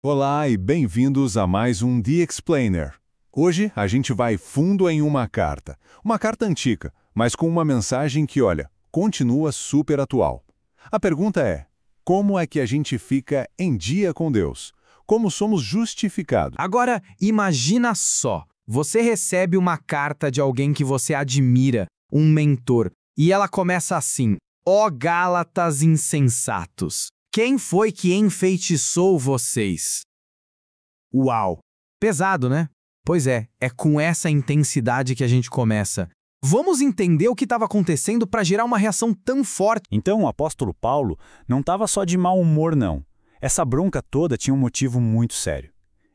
Olá e bem-vindos a mais um The Explainer. Hoje a gente vai fundo em uma carta antiga, mas com uma mensagem que, olha, continua super atual. A pergunta é, como é que a gente fica em dia com Deus? Como somos justificados? Agora, imagina só, você recebe uma carta de alguém que você admira, um mentor, e ela começa assim: Ó Gálatas insensatos, quem foi que enfeitiçou vocês? Uau! Pesado, né? Pois é com essa intensidade que a gente começa. Vamos entender o que estava acontecendo para gerar uma reação tão forte. Então o apóstolo Paulo não estava só de mau humor, não. Essa bronca toda tinha um motivo muito sério.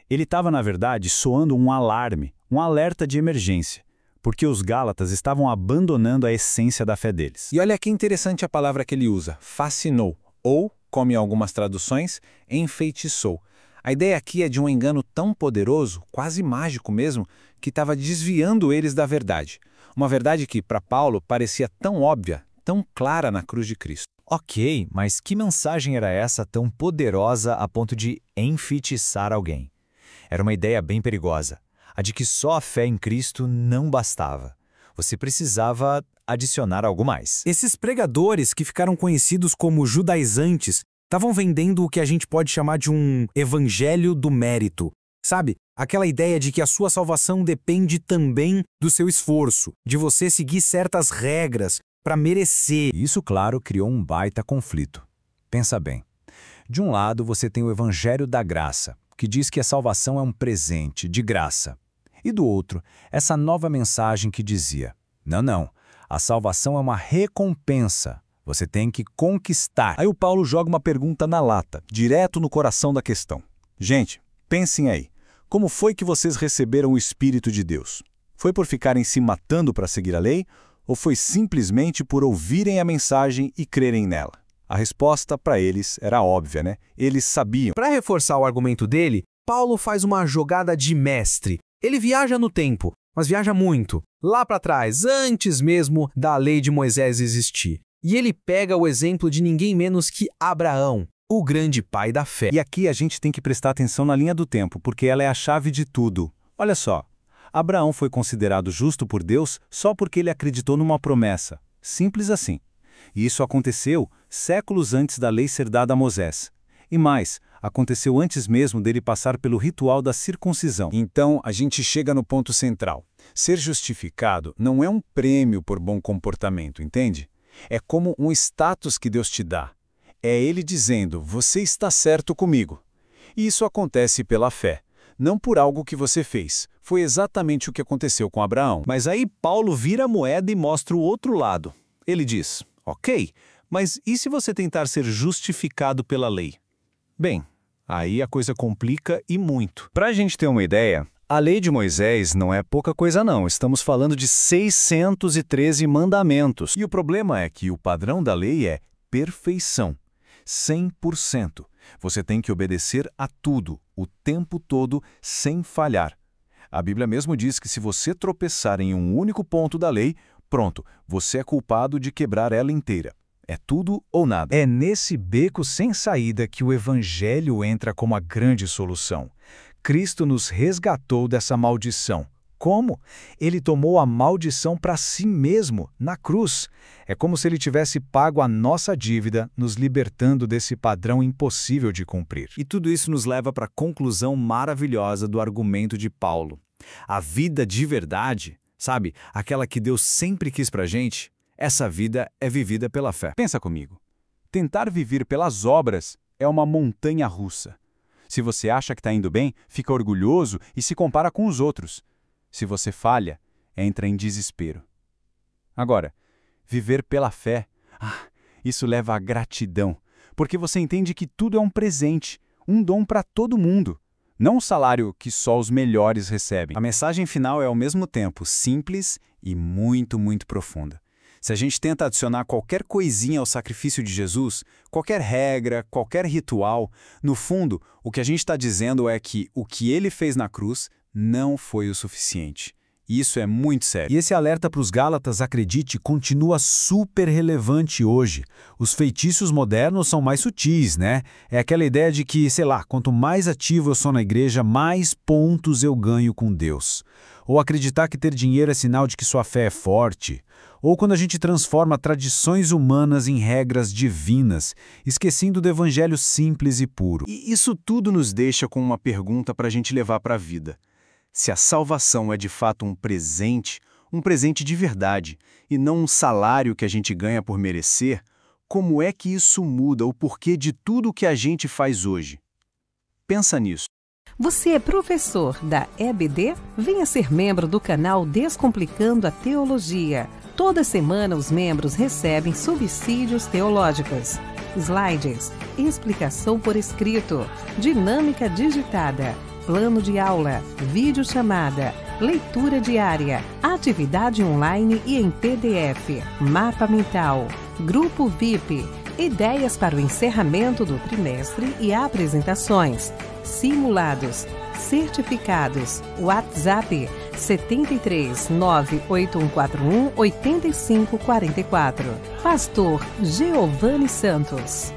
Ele estava, na verdade, soando um alarme, um alerta de emergência, porque os Gálatas estavam abandonando a essência da fé deles. E olha que interessante a palavra que ele usa, fascinou, ou, como em algumas traduções, enfeitiçou. A ideia aqui é de um engano tão poderoso, quase mágico mesmo, que estava desviando eles da verdade. Uma verdade que, para Paulo, parecia tão óbvia, tão clara na cruz de Cristo. Ok, mas que mensagem era essa tão poderosa a ponto de enfeitiçar alguém? Era uma ideia bem perigosa, a de que só a fé em Cristo não bastava. Você precisava adicionar algo mais. Esses pregadores que ficaram conhecidos como judaizantes estavam vendendo o que a gente pode chamar de um evangelho do mérito. Sabe? Aquela ideia de que a sua salvação depende também do seu esforço, de você seguir certas regras para merecer. Isso, claro, criou um baita conflito. Pensa bem. De um lado, você tem o evangelho da graça, que diz que a salvação é um presente, de graça. E do outro, essa nova mensagem que dizia: não, a salvação é uma recompensa. Você tem que conquistar. Aí o Paulo joga uma pergunta na lata, direto no coração da questão. Gente, pensem aí. Como foi que vocês receberam o Espírito de Deus? Foi por ficarem se matando para seguir a lei? Ou foi simplesmente por ouvirem a mensagem e crerem nela? A resposta para eles era óbvia, né? Eles sabiam. Para reforçar o argumento dele, Paulo faz uma jogada de mestre. Ele viaja no tempo, mas viaja muito. Lá para trás, antes mesmo da lei de Moisés existir. E ele pega o exemplo de ninguém menos que Abraão, o grande pai da fé. E aqui a gente tem que prestar atenção na linha do tempo, porque ela é a chave de tudo. Olha só, Abraão foi considerado justo por Deus só porque ele acreditou numa promessa. Simples assim. E isso aconteceu séculos antes da lei ser dada a Moisés. E mais, aconteceu antes mesmo dele passar pelo ritual da circuncisão. Então, a gente chega no ponto central. Ser justificado não é um prêmio por bom comportamento, entende? É como um status que Deus te dá. É Ele dizendo, você está certo comigo. E isso acontece pela fé, não por algo que você fez. Foi exatamente o que aconteceu com Abraão. Mas aí Paulo vira a moeda e mostra o outro lado. Ele diz, ok, mas e se você tentar ser justificado pela lei? Bem, aí a coisa complica e muito. Para a gente ter uma ideia, a lei de Moisés não é pouca coisa não, estamos falando de 613 mandamentos. E o problema é que o padrão da lei é perfeição, 100%. Você tem que obedecer a tudo, o tempo todo, sem falhar. A Bíblia mesmo diz que se você tropeçar em um único ponto da lei, pronto, você é culpado de quebrar ela inteira. É tudo ou nada. É nesse beco sem saída que o Evangelho entra como a grande solução. Cristo nos resgatou dessa maldição. Como? Ele tomou a maldição para si mesmo, na cruz. É como se ele tivesse pago a nossa dívida, nos libertando desse padrão impossível de cumprir. E tudo isso nos leva para a conclusão maravilhosa do argumento de Paulo. A vida de verdade, sabe, aquela que Deus sempre quis para a gente, essa vida é vivida pela fé. Pensa comigo. Tentar viver pelas obras é uma montanha russa. Se você acha que está indo bem, fica orgulhoso e se compara com os outros. Se você falha, entra em desespero. Agora, viver pela fé, isso leva à gratidão, porque você entende que tudo é um presente, um dom para todo mundo, não um salário que só os melhores recebem. A mensagem final é ao mesmo tempo simples e muito, muito profunda. Se a gente tenta adicionar qualquer coisinha ao sacrifício de Jesus, qualquer regra, qualquer ritual, no fundo, o que a gente está dizendo é que o que ele fez na cruz não foi o suficiente. Isso é muito sério. E esse alerta para os Gálatas, acredite, continua super relevante hoje. Os feitiços modernos são mais sutis, né? É aquela ideia de que, sei lá, quanto mais ativo eu sou na igreja, mais pontos eu ganho com Deus. Ou acreditar que ter dinheiro é sinal de que sua fé é forte. Ou quando a gente transforma tradições humanas em regras divinas, esquecendo do evangelho simples e puro. E isso tudo nos deixa com uma pergunta para a gente levar para a vida. Se a salvação é de fato um presente de verdade, e não um salário que a gente ganha por merecer, como é que isso muda o porquê de tudo o que a gente faz hoje? Pensa nisso. Você é professor da EBD? Venha ser membro do canal Descomplicando a Teologia. Toda semana os membros recebem subsídios teológicos, slides, explicação por escrito, dinâmica digitada, plano de aula, videochamada, leitura diária, atividade online e em PDF, mapa mental, grupo VIP, ideias para o encerramento do trimestre e apresentações, simulados, certificados, WhatsApp 73 98141 8544. Pastor Giovanni Santos.